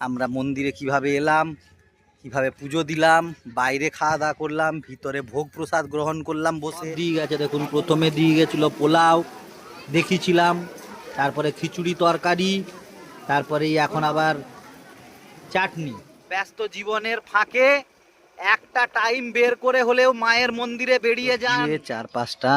আমরা মন্দিরে কিভাবে এলাম, কিভাবে পুজো দিলাম, বাইরে খাওয়া দাওয়া করলাম, ভিতরে ভোগ প্রসাদ গ্রহণ করলাম বসে। দিয়ে গেছে দেখুন, প্রথমে দিয়ে গেছিলো পোলাও দেখিয়েছিলাম, তারপরে খিচুড়ি তরকারি, তারপরে এখন আবার চাটনি। ব্যস্ত জীবনের ফাঁকে একটা টাইম বের করে হলেও মায়ের মন্দিরে বেরিয়ে যান। 4-5টা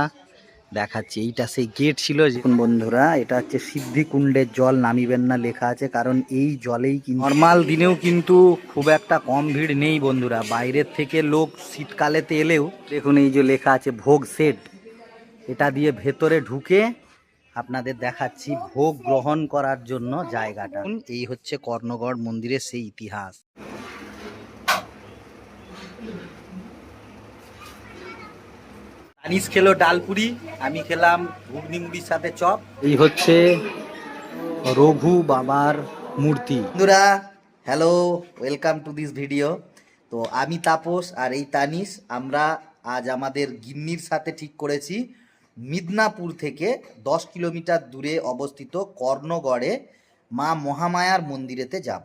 দেখাচ্ছি, এইটা সেই গেট ছিল। দেখুন বন্ধুরা, এটা হচ্ছে সিদ্ধিকুণ্ডের জল, নামিবেন না লেখা আছে, কারণ এই জলেই নর্মাল দিনেও কিন্তু খুব একটা কম ভিড় নেই বন্ধুরা। বাইরের থেকে লোক শীতকালেতে এলেও দেখুন এই যে লেখা আছে ভোগ সেট, এটা দিয়ে ভেতরে ঢুকে আপনাদের দেখাচ্ছি ভোগ গ্রহণ করার জন্য জায়গাটা। এই হচ্ছে কর্ণগড় মন্দিরের সেই ইতিহাস। আনিস খেলো ডালপুরি, আমি খেলাম ঘুগনি মুড়ির সাথে চপ। এই হচ্ছে রঘু বাবার মূর্তি। বন্ধুরা hello, welcome to this video. তো আমি তাপস আর এই তানিস, আমরা আজ আমাদের গিন্নির সাথে ঠিক করেছি মিদনাপুর থেকে 10 কিলোমিটার দূরে অবস্থিত কর্ণগড়ে মা মহামায়ার মন্দিরেতে যাব।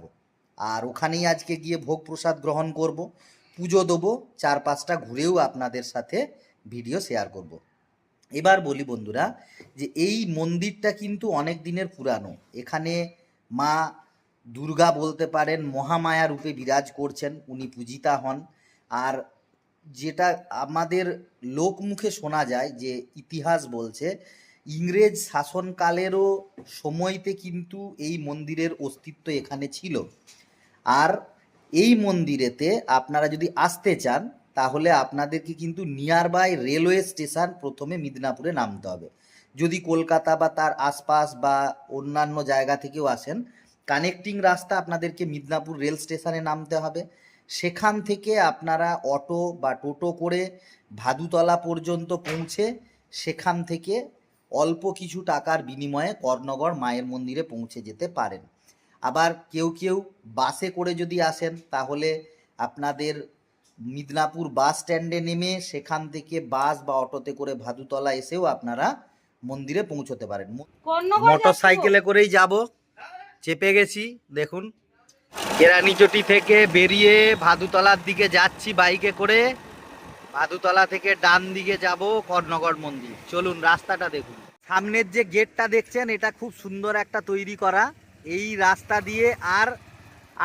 আর ওখানেই আজকে গিয়ে ভোগ প্রসাদ গ্রহণ করব, পুজো দেবো, 4-5টা ঘুরেও আপনাদের সাথে ভিডিও শেয়ার করব। এবার বলি বন্ধুরা, যে এই মন্দিরটা কিন্তু অনেক দিনের পুরানো। এখানে মা দুর্গা বলতে পারেন মহামায়া রূপে বিরাজ করছেন, উনি পূজিতা হন। আর যেটা আমাদের লোকমুখে শোনা যায়, যে ইতিহাস বলছে ইংরেজ শাসনকালেরও সময়তে কিন্তু এই মন্দিরের অস্তিত্ব এখানে ছিল। আর এই মন্দিরেতে আপনারা যদি আসতে চান তাহলে আপনাদেরকে কিন্তু নিয়ার বাই রেলওয়ে স্টেশন প্রথমে মিদনাপুরে নামতে হবে। যদি কলকাতা বা তার আশপাশ বা অন্যান্য জায়গা থেকেও আসেন, কানেক্টিং রাস্তা আপনাদেরকে মিদনাপুর রেল স্টেশনে নামতে হবে। সেখান থেকে আপনারা অটো বা টোটো করে ভাদুতলা পর্যন্ত পৌঁছে সেখান থেকে অল্প কিছু টাকার বিনিময়ে কর্ণগড় মায়ের মন্দিরে পৌঁছে যেতে পারেন। আবার কেউ কেউ বাসে করে যদি আসেন তাহলে আপনাদের মিদনাপুর বাস স্ট্যান্ডে নেমে সেখান থেকে বাস বা অটোতে করে ভাদুতলা এসেও আপনারা মন্দিরে পৌঁছতে পারেন। মোটর সাইকেলে করেই যাব, চেপে গেছি দেখুন। কেরানীচটি থেকে বেরিয়ে ভাদুতলার দিকে যাচ্ছি বাইকে করে। ভাদুতলা থেকে ডান দিকে যাব কর্ণগড় মন্দির। চলুন রাস্তাটা দেখুন। সামনের যে গেটটা দেখছেন এটা খুব সুন্দর একটা তৈরি করা। এই রাস্তা দিয়ে আর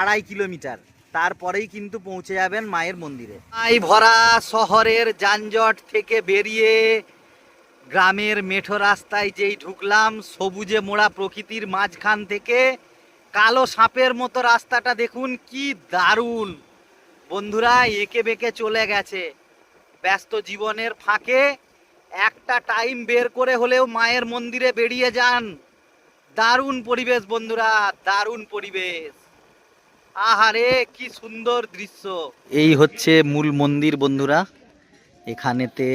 2.5 কিলোমিটার, তারপরেই কিন্তু পৌঁছে যাবেন মায়ের মন্দিরে। এই ভরা শহরের যানজট থেকে বেরিয়ে গ্রামের মেঠো রাস্তায় যেই ঢুকলাম, সবুজে মোড়া প্রকৃতির মাঝখান থেকে কালো সাপের মতো রাস্তাটা দেখুন, কি দারুণ বন্ধুরা। এঁকে বেঁকে চলে গেছে। ব্যস্ত জীবনের ফাঁকে একটা টাইম বের করে হলেও মায়ের মন্দিরে বেরিয়ে যান। দারুণ পরিবেশ বন্ধুরা, দারুণ পরিবেশ। আহারে কি সুন্দর দৃশ্য। এই হচ্ছে মূল মন্দির বন্ধুরা। এখানেতে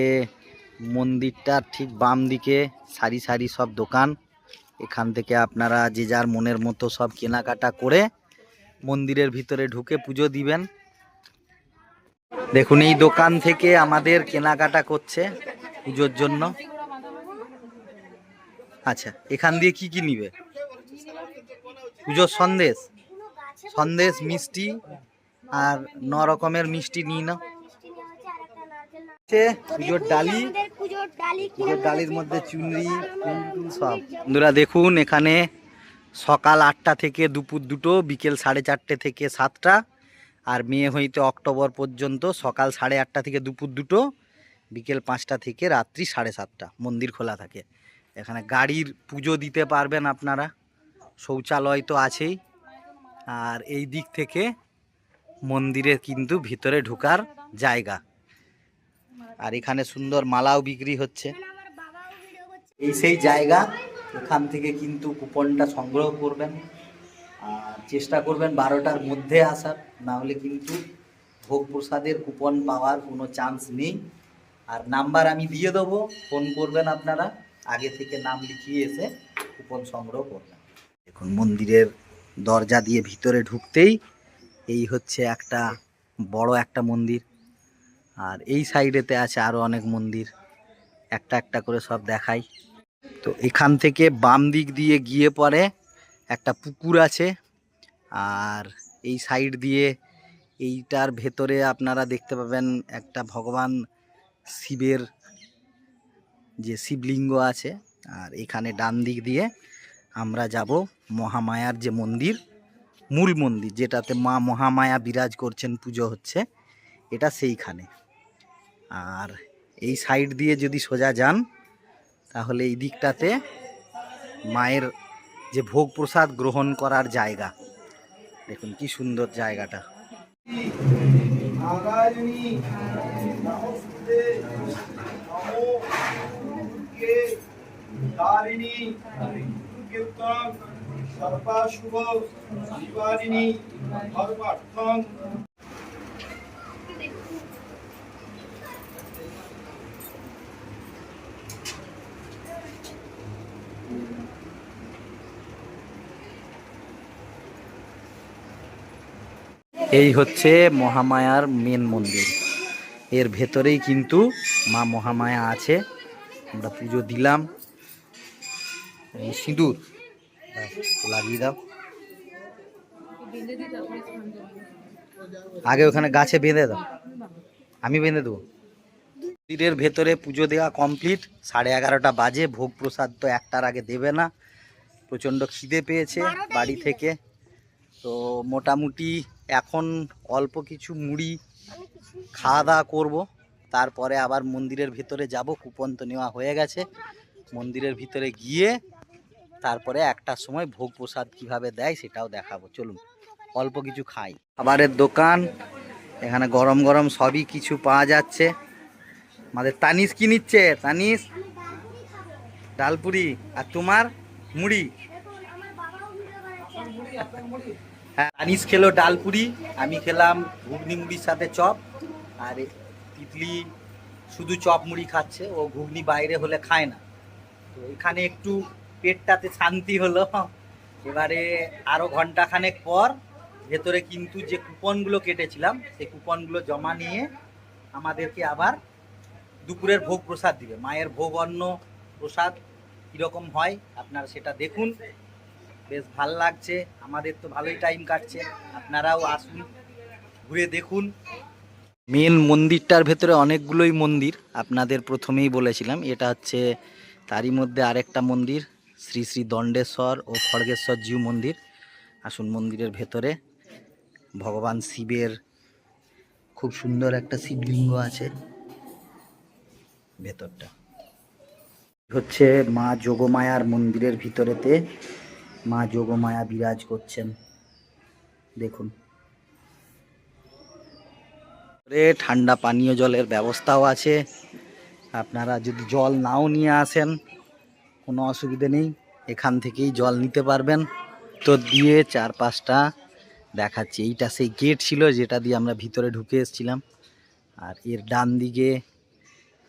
মন্দিরটার ঠিক বাম দিকে সারি সারি সব দোকান। এখান থেকে আপনারা যে যার মনের মতো সব কেনাকাটা করে মন্দিরের ভিতরে ঢুকে পুজো দিবেন। দেখুন এই দোকান থেকে আমাদের কেনাকাটা করছে পুজোর জন্য। আচ্ছা, এখান দিয়ে কি কি নিবে? পুজোর সন্দেশ, সন্দেশ, মিষ্টি আর 9 রকমের মিষ্টি নিয়ে নাও। পুজোর ডালি, পুজোর ডালির মধ্যে চুনরি সব। বন্ধুরা দেখুন, এখানে সকাল 8টা থেকে দুপুর 2টো, বিকেল 4:30 থেকে 7টা। আর মেয়ে হইতে অক্টোবর পর্যন্ত সকাল 8:30 থেকে দুপুর 2টো, বিকেল 5টা থেকে রাত্রি 7:30 মন্দির খোলা থাকে। এখানে গাড়ির পুজো দিতে পারবেন আপনারা, শৌচালয় তো আছেই। আর এই দিক থেকে মন্দিরে কিন্তু ভিতরে ঢোকার জায়গা। আর এখানে সুন্দর মালাও বিক্রি হচ্ছে। এই সেই জায়গা, এখান থেকে কিন্তু কুপনটা সংগ্রহ করবেন। আর চেষ্টা করবেন 12টার মধ্যে আসার, না হলে কিন্তু ভোগ প্রসাদের কুপন পাওয়ার কোনো চান্স নেই। আর নাম্বার আমি দিয়ে দেবো, ফোন করবেন আপনারা, আগে থেকে নাম লিখিয়ে এসে কুপন সংগ্রহ করবেন। দেখুন মন্দিরের দরজা দিয়ে ভিতরে ঢুকতেই এই হচ্ছে একটা বড় একটা মন্দির। আর এই সাইডেতে আছে আরও অনেক মন্দির, একটা একটা করে সব দেখাই। তো এখান থেকে বাম দিক দিয়ে গিয়ে পরে একটা পুকুর আছে, আর এই সাইড দিয়ে এইটার ভেতরে আপনারা দেখতে পাবেন একটা ভগবান শিবের যে শিবলিঙ্গ আছে। আর এখানে ডান দিক দিয়ে আমরা যাব মহামায়ার যে মন্দির, মূল মন্দির যেটাতে মা মহামায়া বিরাজ করছেন, পুজো হচ্ছে, এটা সেইখানে। আর এই সাইড দিয়ে যদি সোজা যান তাহলে এই দিকটাতে মায়ের যে ভোগ প্রসাদ গ্রহণ করার জায়গা, দেখুন কি সুন্দর জায়গাটা। এই হচ্ছে মহামায়ার মেন মন্দির, এর ভেতরেই কিন্তু মা মহামায়া আছে। আমরা পুজো দিলাম, সিঁদুর লাগিয়ে দাও, আগে ওখানে গাছে বেঁধে দাও, আমি বেঁধে দেবো। মন্দিরের ভেতরে পুজো দেওয়া কমপ্লিট, 11:30 বাজে। ভোগ প্রসাদ তো 1টার আগে দেবে না, প্রচণ্ড খিদে পেয়েছে বাড়ি থেকে। তো মোটামুটি এখন অল্প কিছু মুড়ি খাওয়া দাওয়া করবো, তারপরে আবার মন্দিরের ভিতরে যাব। কুপন তো নেওয়া হয়ে গেছে, মন্দিরের ভিতরে গিয়ে তারপরে 1টার সময় ভোগ প্রসাদ কিভাবে দেয় সেটাও দেখাবো। চলুন অল্প কিছু খাই। খাবারের দোকান, এখানে গরম গরম সবই কিছু পাওয়া যাচ্ছে। আমাদের তানিশ কি নিচ্ছে? তানিশ ডালপুরি, আর তোমার মুড়ি। হ্যাঁ, তানিশ খেলো ডালপুরি, আমি খেলাম ঘুগনি মুড়ির সাথে চপ। আর তিতলি শুধু চপ মুড়ি খাচ্ছে, ও ঘুগনি বাইরে হলে খায় না। তো এখানে একটু পেটটাতে শান্তি হলো। এবারে আরও ঘন্টাখানেক পর ভেতরে কিন্তু যে কুপনগুলো কেটেছিলাম সেই কুপনগুলো জমা নিয়ে আমাদেরকে আবার দুপুরের ভোগ প্রসাদ দিবে। মায়ের ভোগ অন্ন প্রসাদ কীরকম হয় আপনারা সেটা দেখুন, বেশ ভাল লাগছে। আমাদের তো ভালোই টাইম কাটছে, আপনারাও আসুন, ঘুরে দেখুন। মেন মন্দিরটার ভেতরে অনেকগুলোই মন্দির, আপনাদের প্রথমেই বলেছিলাম। এটা হচ্ছে তারই মধ্যে আরেকটা মন্দির, শ্রী শ্রী দণ্ডেশ্বর ও খড়গেশ্বর জিউ মন্দির। আসুন মন্দিরের ভেতরে ভগবান শিবের খুব সুন্দর একটা শিবলিঙ্গ আছে ভেতরটা। হচ্ছে মা যোগমায়ার মন্দিরের ভিতরেতে মা যোগমায়া বিরাজ করছেন, দেখুন। ঠান্ডা পানীয় জলের ব্যবস্থাও আছে, আপনারা যদি জল নাও নিয়ে আসেন কোনো অসুবিধে নেই, এখান থেকেই জল নিতে পারবেন। তো দিয়ে 4-5টা দেখাচ্ছি। এইটা সেই গেট ছিল যেটা দিয়ে আমরা ভিতরে ঢুকে এসেছিলাম। আর এর ডান দিকে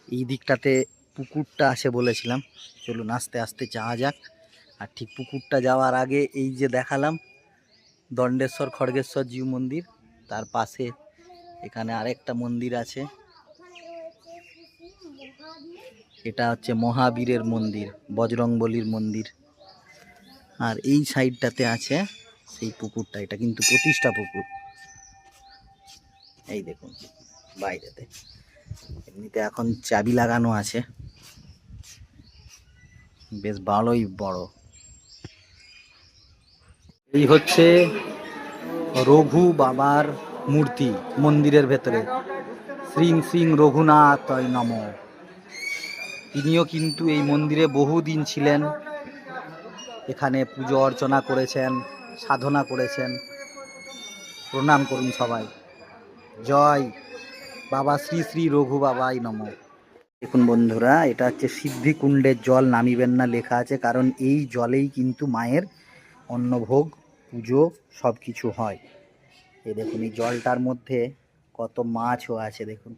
এই দিকটাতে পুকুরটা আছে বলেছিলাম। চলুন আস্তে আস্তে যাওয়া যাক। আর ঠিক পুকুরটা যাওয়ার আগে এই যে দেখালাম দণ্ডেশ্বর খড়গেশ্বর জিউ মন্দির, তার পাশে এখানে আরেকটা মন্দির আছে, এটা হচ্ছে মহাবীরের মন্দির, বজরংবলীর মন্দির। আর এই সাইডটাতে আছে সেই পুকুরটা, এটা কিন্তু প্রতিষ্ঠা পুকুর। এই দেখুন বাইরেতে, এমনিতে এখন চাবি লাগানো আছে, বেশ ভালোই বড়। এই হচ্ছে রঘু বাবার মূর্তি মন্দিরের ভেতরে, শ্রীং শ্রীং রঘুনাথয় নম। তিনিও কিন্তু এই মন্দিরে বহুদিন ছিলেন, এখানে পুজো অর্চনা করেছেন, সাধনা করেছেন। প্রণাম করুন সবাই, জয় বাবা শ্রী শ্রী রঘু বাবাই নম। দেখুন বন্ধুরা, এটা হচ্ছে সিদ্ধিকুণ্ডের জল নামিবেন না লেখা আছে, কারণ এই জলেই কিন্তু মায়ের অন্নভোগ পুজো সব কিছু হয়। এই দেখুন এই জলটার মধ্যে কত মাছও আছে, দেখুন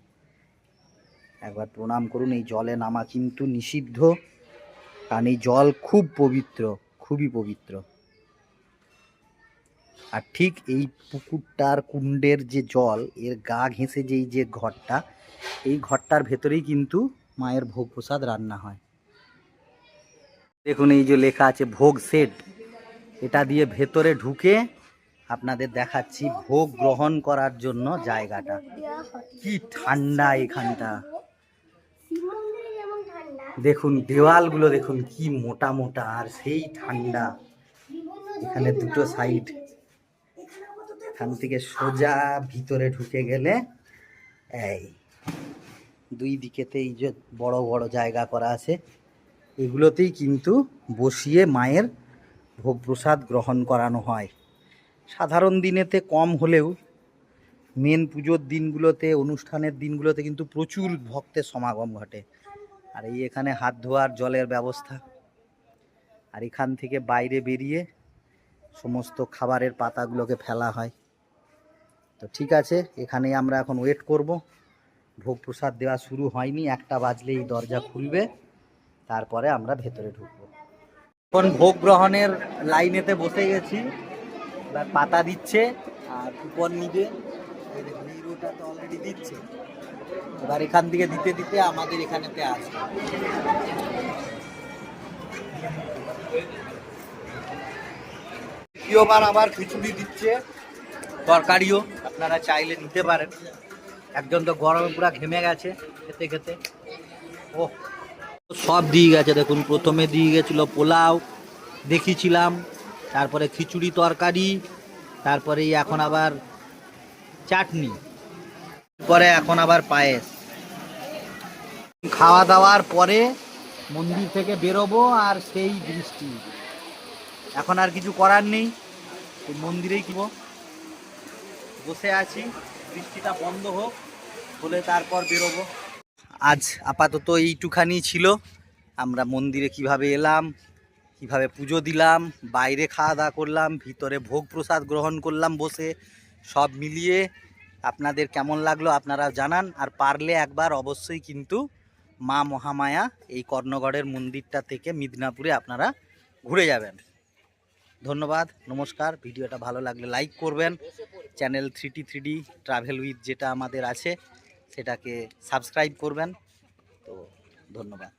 একবার প্রণাম করুন। এই জলে নামা কিন্তু নিষিদ্ধ, কারণ এই জল খুব পবিত্র, খুবই পবিত্র। আর ঠিক এই পুকুরটার কুণ্ডের যে জল, এর গা ঘেঁষে যেই যে ঘরটা, এই ঘরটার ভেতরেই কিন্তু মায়ের ভোগ প্রসাদ রান্না হয়। দেখুন এই যে লেখা আছে ভোগ সেট, এটা দিয়ে ভেতরে ঢুকে আপনাদের দেখাচ্ছি ভোগ গ্রহণ করার জন্য জায়গাটা। কি ঠান্ডা এখানটা, দেখুন দেওয়ালগুলো দেখুন কি মোটা মোটা, আর সেই ঠান্ডা। এখানে দুটো সাইড, এখান থেকে সোজা ভিতরে ঢুকে গেলে এই দুই দিকেতে এই যে বড় বড় জায়গা করা আছে, এগুলোতেই কিন্তু বসিয়ে মায়ের ভোগ প্রসাদ গ্রহণ করানো হয়। সাধারণ দিনেতে কম হলেও মেন পুজোর দিনগুলোতে, অনুষ্ঠানের দিনগুলোতে কিন্তু প্রচুর ভক্তের সমাগম ঘটে। আর এই এখানে হাত ধোয়ার জলের ব্যবস্থা, আর এখান থেকে বাইরে বেরিয়ে সমস্ত খাবারের পাতাগুলোকে ফেলা হয়। তো ঠিক আছে, এখানেই আমরা এখন ওয়েট করব। ভোগ প্রসাদ দেওয়া শুরু হয়নি, 1টা বাজলেই দরজা খুলবে, তারপরে আমরা ভেতরে ঢুকবো। এখন ভোগ গ্রহণের লাইনেতে বসে গেছি, এবার পাতা দিচ্ছে আর কুপন নিবে, হিরোটা তো অলরেডি দিচ্ছে। এবার এখান থেকে দিতে দিতে আমাদের এখানেতে আসবে। দ্বিতীয়বার আবার খিচুড়ি দিচ্ছে, তরকারিও আপনারা চাইলে নিতে পারেন। একজন তো গরমে পুরো ঘেমে গেছে খেতে খেতে। ও সব দিয়ে গেছে দেখুন, প্রথমে দিয়ে গেছিল পোলাও দেখিয়েছিলাম, তারপরে খিচুড়ি তরকারি, তারপরে এখন আবার চাটনি, পরে এখন আবার পায়েস। খাওয়া দাওয়ার পরে মন্দির থেকে বেরোবো, আর সেই বৃষ্টি, এখন আর কিছু করার নেই, মন্দিরেই কিব বসে আছি, বৃষ্টিটা বন্ধ হোক বলে তারপর বেরোবো। আজ আপাতত এইটুখানি ছিল, আমরা মন্দিরে কিভাবে এলাম, কিভাবে পুজো দিলাম, বাইরে খাওয়া দাওয়া করলাম, ভিতরে ভোগ প্রসাদ গ্রহণ করলাম বসে, সব মিলিয়ে আপনাদের কেমন লাগলো আপনারা জানান। আর পারলে একবার অবশ্যই কিন্তু মা মহামায়া এই কর্ণগড়ের মন্দিরটা থেকে মিদনাপুরে আপনারা ঘুরে যাবেন। ধন্যবাদ, নমস্কার। ভিডিওটা ভালো লাগলে লাইক করবেন, চ্যানেল 3T3D ট্রাভেল উইথ যেটা আমাদের আছে সেটাকে সাবস্ক্রাইব করবেন। তো ধন্যবাদ।